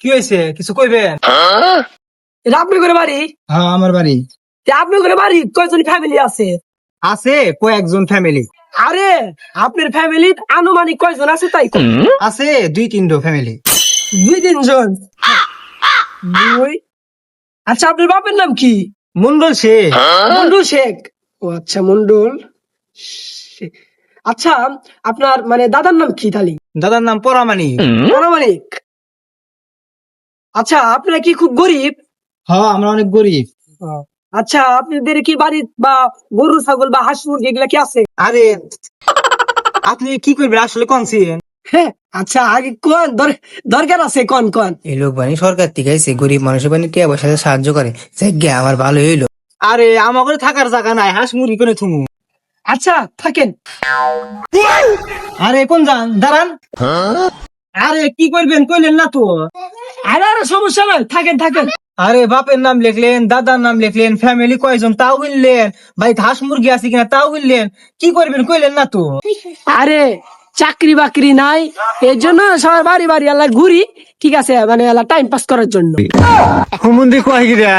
কি হয়েছে কিছু কইবেন? এটা আপনি করে বাড়ি? হ্যাঁ আমার বাড়ি। আপনি করে বাড়ি কয়জন ফ্যামিলি আছে? আছে কয়েকজন ফ্যামিলি। আরে আপনার ফ্যামিলি আনুমানিক কয়জন আছে তাই কন? আছে 2-3টো ফ্যামিলি। 2-3 জন? দুই। আচ্ছা আপনার বাপের নাম কি? মন্ডল শেখ। মন্ডল শেখ। ও আচ্ছা মন্ডল শেখ। আচ্ছা আপনার মানে দাদার নাম কি তালি? দাদার নাম পরামানিক। পরামানিক। আচ্ছা আপনারা কি খুব গরিব? হ্যাঁ আমরা অনেক গরিব। আচ্ছা আপনাদের কি বাড়ি বা গরু ছাগল বা হাঁস মুরগি এগুলা কি আছে? আরে আপনি কি করবেন আসলে কনছেন? হ্যাঁ আচ্ছা আগে কোন দরকার আছে কোন কোন? এই লোক বাণী সরকার থেকে আইছে, গরিব মানুষের বাণী টিয়া পয়সাতে সাহায্য করে, যাই আমার ভালো হইলো। আরে আমার ঘরে থাকার জায়গা নাই, হাঁস মুরগি করে থুমু। আচ্ছা থাকেন। আরে কোন যান দাঁড়ান। আরে কি করবেন কইলেন না তো। আরে আরে সমস্যা নাই, থাকেন থাকেন। আরে বাপের নাম লিখলেন, দাদার নাম লিখলেন, ফ্যামিলি কয়জন তাও বললেন, ভাই হাঁস মুরগি আছে কিনা তাও বললেন, কি করবেন কইলেন না তো। আরে চাকরি বাকরি নাই, এর জন্য সবার বাড়ি বাড়ি আল্লাহ ঘুরি, ঠিক আছে, মানে আল্লাহ টাইম পাস করার জন্য। হুমুন্দি কয় গিরা